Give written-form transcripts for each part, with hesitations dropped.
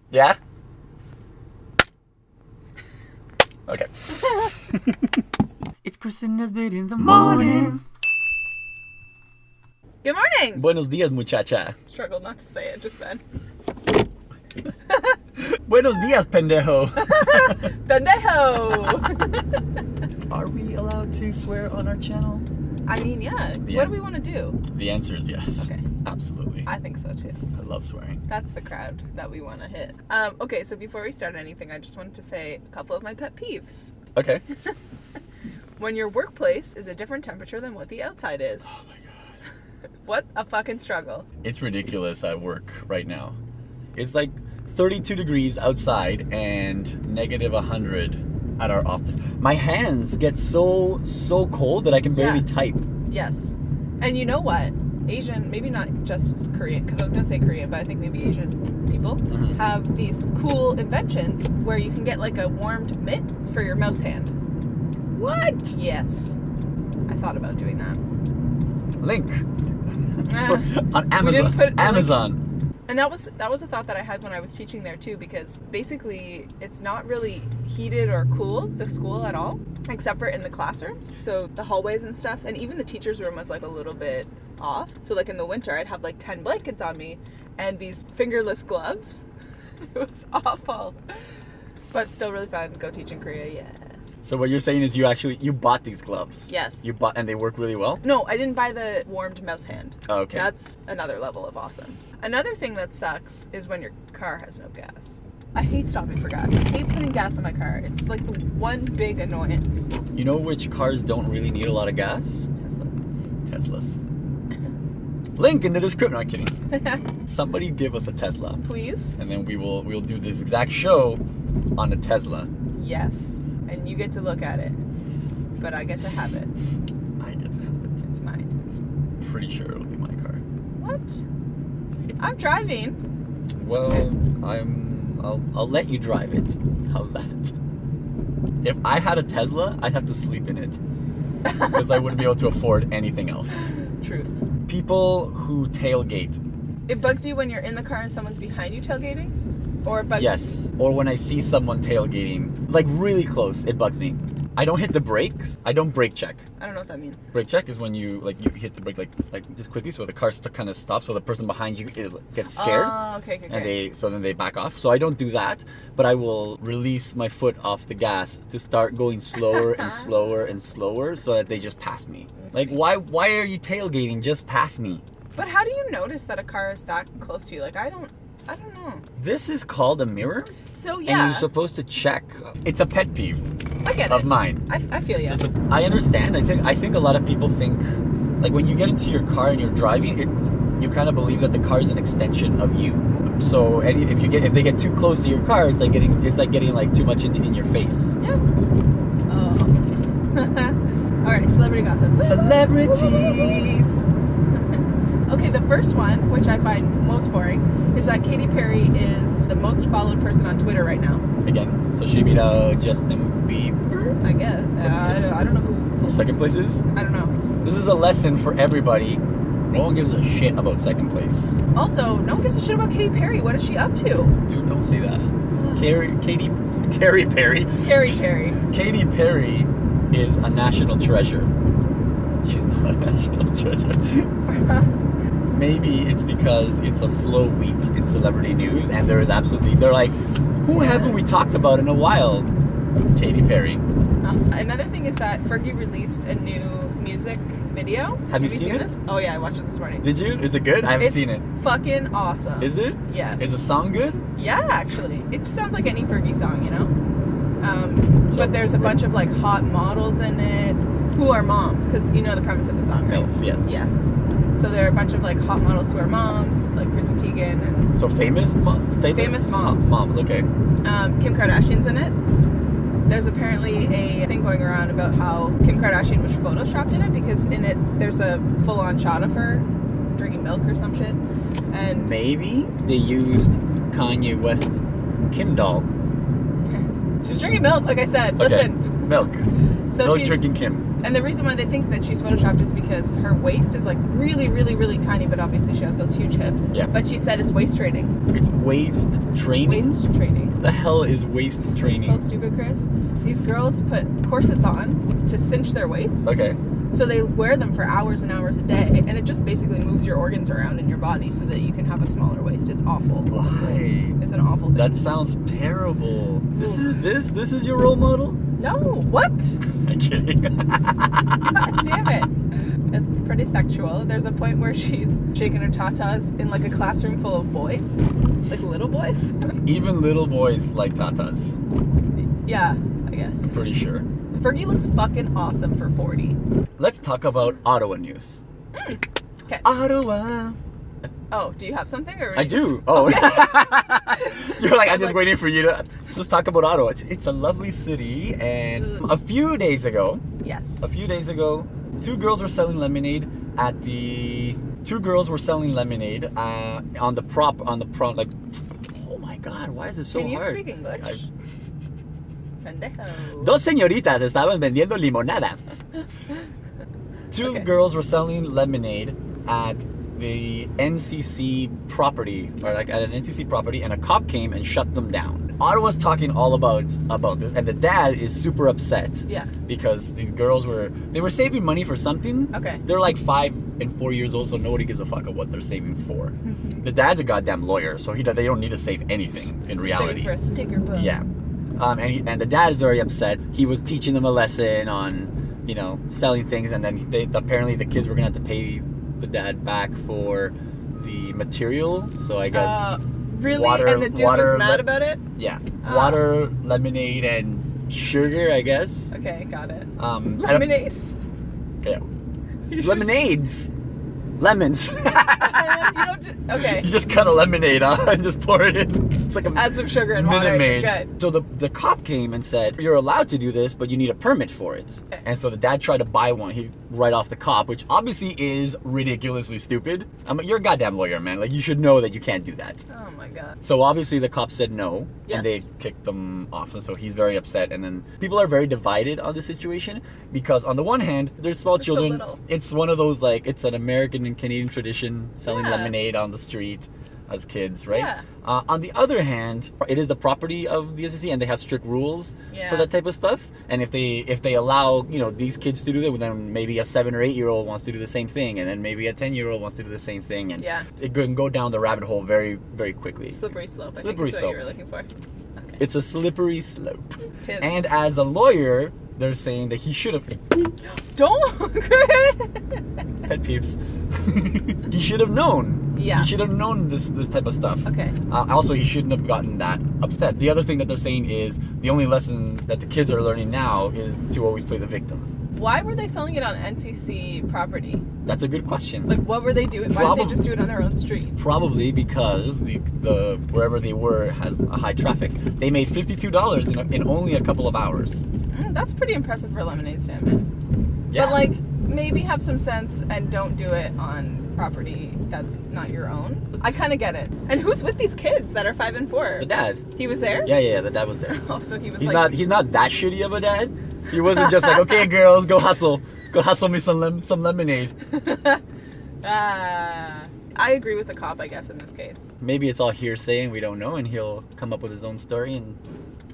Yeah? Okay. It's Chris and Nesbitt in the morning. Good morning! Buenos dias, muchacha. Struggled not to say it just then. Buenos dias, pendejo. Pendejo! Are we allowed to swear on our channel? I mean, yeah. What do we want to do? The answer is yes. Okay. Absolutely. I think so too. I love swearing. That's the crowd that we want to hit. Okay, so before we start anything, I just wanted to say a couple of my pet peeves. Okay. When your workplace is a different temperature than what the outside is. Oh my god. What a fucking struggle. It's ridiculous at work right now. It's like 32 degrees outside and negative 100 at our office. My hands get so cold that I can barely type. Yes. And you know what? Asian, maybe not just Korean, because I was going to say Korean, but I think maybe Asian people have these cool inventions where you can get like a warmed mitt for your mouse hand. What? Yes. I thought about doing that. Link. On We didn't Amazon. put Amazon. And that was a thought that I had when I was teaching there too, because basically it's not really heated or cooled, the school, at all, except for in the classrooms. So the hallways and stuff, and even the teacher's room was like a little bit off. So like in the winter, I'd have like 10 blankets on me and these fingerless gloves. It was awful, but still really fun. Go teach in Korea, yeah. So what you're saying is you bought these gloves? Yes. You bought, and they work really well? No, I didn't buy the warmed mouse hand. Oh, okay. That's another level of awesome. Another thing that sucks is when your car has no gas. I hate stopping for gas. I hate putting gas in my car. It's like the one big annoyance. You know which cars don't really need a lot of gas? Teslas. Link in the description. No, I'm kidding. Somebody give us a Tesla. Please? And then we'll do this exact show on a Tesla. Yes. And you get to look at it. But I get to have it. I get to have it. It's mine. I'm pretty sure it'll be my car. What? I'm driving. It's Well, okay. I'll let you drive it. How's that? If I had a Tesla, I'd have to sleep in it. Because I wouldn't be able to afford anything else. Truth. People who tailgate. It bugs you when you're in the car and someone's behind you tailgating? Or it bugs... Yes. Or when I see someone tailgating, like really close, it bugs me. I don't hit the brakes. I don't brake check. I don't know what that means. Brake check is when you hit the brake like just quickly, so the car kind of stops, so the person behind you gets scared. Oh, okay. And then they back off. So I don't do that, but I will release my foot off the gas to start going slower and slower and slower, so that they just pass me. Like, why are you tailgating? Just pass me. But how do you notice that a car is that close to you? Like, I don't know. This is called a mirror. So yeah. And you're supposed to check. It's a pet peeve I get of it. mine. I feel you. I understand. I think a lot of people think, like, when you get into your car and you're driving, you kind of believe that the car is an extension of you. So if they get too close to your car, it's like getting like too much in your face. Yeah. Oh, okay. All right, celebrity gossip. Celebrities. Okay, the first one, which I find most boring, is that Katy Perry is the most followed person on Twitter right now. Again, so she beat out Justin Bieber. I guess. I don't know who Second place is? I don't know. This is a lesson for everybody. No one gives a shit about second place. Also, no one gives a shit about Katy Perry. What is she up to? Dude, don't say that. Katy Perry. Carrie Perry. Katy Perry is a national treasure. She's not a national treasure. Maybe it's because it's a slow week in celebrity news, and they're like, who haven't we talked about in a while? Katy Perry. Another thing is that Fergie released a new music video. Have you seen it? This? Oh yeah, I watched it this morning. Did you? Is it good? I haven't seen it. Fucking awesome. Is it? Yes. Is the song good? Yeah, actually. It sounds like any Fergie song, you know? But there's a bunch of like hot models in it who are moms, because you know the premise of the song, right? MILF, yes. Yes. So there are a bunch of like hot models who are moms, like Chrissy Teigen and... So famous moms? Famous moms. Moms, okay. Kim Kardashian's in it. There's apparently a thing going around about how Kim Kardashian was photoshopped in it, because in it there's a full-on shot of her drinking milk or some shit. And maybe they used Kanye West's Kim doll. She was drinking milk, like I said. Okay. Listen. Milk. So Milk she's drinking Kim. And the reason why they think that she's photoshopped is because her waist is like really, really, really tiny, but obviously she has those huge hips. Yeah. But she said it's waist training. It's waist training? Waist training. The hell is waist training? It's so stupid, Chris. These girls put corsets on to cinch their waists. Okay. So they wear them for hours and hours a day, and it just basically moves your organs around in your body so that you can have a smaller waist. It's awful. Why? It's an awful thing. That sounds terrible. This is your role model? No. What? I'm kidding. God damn it. It's pretty sexual. There's a point where she's shaking her tatas in like a classroom full of boys, like little boys. Even little boys like tatas. Yeah, I guess. Pretty sure. Fergie looks fucking awesome for 40. Let's talk about Ottawa news. Okay. Ottawa. Oh, do you have something? Or I do. Oh. You're like, I'm just waiting for you to... Let's talk about Ottawa. It's a lovely city, and a few days ago, Yes. two girls were selling lemonade at the... Two girls were selling lemonade on the prop, like... Oh my God, why is it so Can you hard? speak English? Pendejo. Dos señoritas estaban vendiendo limonada. Two Okay. girls were selling lemonade at the NCC property, or like at an NCC property, and a cop came and shut them down. Ottawa's talking all about this, and the dad is super upset. Yeah. Because the girls were saving money for something. Okay. They're like 5 and 4 years old, so nobody gives a fuck of what they're saving for. The dad's a goddamn lawyer, so they don't need to save anything in reality. Saving for a sticker book. Yeah. And the dad is very upset. He was teaching them a lesson on, selling things, and then apparently the kids were gonna have to pay the dad back for the material. So I guess really? water, And the dude was mad about it? Yeah, water, lemonade, and sugar. I guess. Okay, got it. Lemonade. Yeah. Lemonades. Lemons. You don't okay. You just cut a lemonade and just pour it in. It's like Add some sugar and water. Minute Maid. Good. So the cop came and said, you're allowed to do this, but you need a permit for it. Okay. And so the dad tried to buy one right off the cop, which obviously is ridiculously stupid. You're a goddamn lawyer, man. Like, you should know that you can't do that. Oh my God. So obviously the cop said no, Yes. and they kicked them off. So he's very upset. And then people are very divided on the situation because on the one hand, there's small They're so children. little. It's one of those, like, it's an American and Canadian tradition, selling Yeah. lemonade on the street as kids, right? Yeah. On the other hand, it is the property of the SEC, and they have strict rules Yeah. for that type of stuff. And if they allow these kids to do that, then maybe a 7 or 8 year old wants to do the same thing, and then maybe a 10-year-old wants to do the same thing, and Yeah. it can go down the rabbit hole very, very quickly. Slippery slope. Slippery I think is slope. what you were looking for. Okay. It's a slippery slope. Tis. And as a lawyer, they're saying that he should have Don't. pet peeves. He should have known. Yeah. He should have known this type of stuff. Okay. Also, he shouldn't have gotten that upset. The other thing that they're saying is the only lesson that the kids are learning now is to always play the victim. Why were they selling it on NCC property? That's a good question. Like, what were they doing? Why didn't they just do it on their own street? Probably because the wherever they were has a high traffic. They made $52 in only a couple of hours. That's pretty impressive for a lemonade stand. Yeah. But like, maybe have some sense and don't do it on property that's not your own. I kind of get it. And who's with these kids that are 5 and 4? The dad. He was there? Yeah, the dad was there. Oh, so he was He's like... not that shitty of a dad. He wasn't just like, okay, girls, go hustle me some lemonade. I agree with the cop, I guess, in this case. Maybe it's all hearsay and we don't know, and he'll come up with his own story and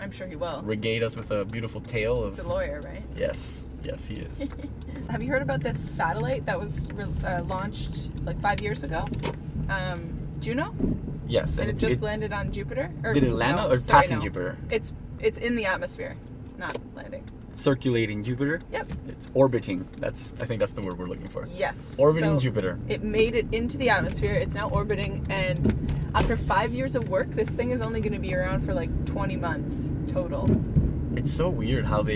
I'm sure he will. regate us with a beautiful tale He's of... a lawyer, right? Yes, he is. Have you heard about this satellite that was launched like 5 years ago? Juno? Yes. And it just landed on Jupiter? Or, Did it land no, or sorry, passing no. Jupiter? It's in the atmosphere, not landing. Circulating Jupiter? Yep. It's orbiting. I think that's the word we're looking for. Yes. Orbiting So Jupiter. It made it into the atmosphere. It's now orbiting, and after 5 years of work, this thing is only going to be around for like 20 months total. It's so weird how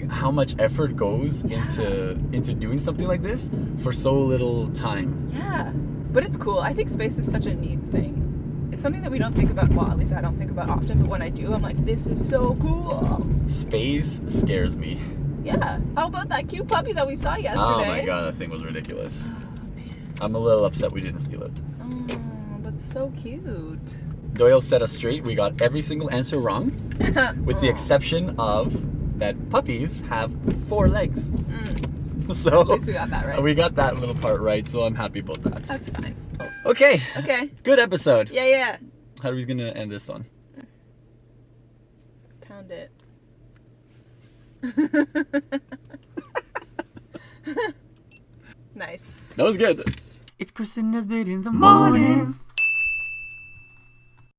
how much effort goes into doing something like this for so little time. Yeah. But it's cool. I think space is such a neat thing. It's something that we don't think about, well, at least I don't think about often, but when I do, I'm like, this is so cool. Space scares me. Yeah. How about that cute puppy that we saw yesterday? Oh my god, that thing was ridiculous. Oh, man. I'm a little upset we didn't steal it. Oh, but so cute. Doyle set us straight. We got every single answer wrong, with the Oh. exception of that puppies have 4 legs. So At least we got that right. we got that little part right, so I'm happy about that. That's fine. Okay. Okay. Good episode. Yeah. How are we gonna end this one? Pound it. Nice. That was good. It's Chris and Nesbitt in the morning.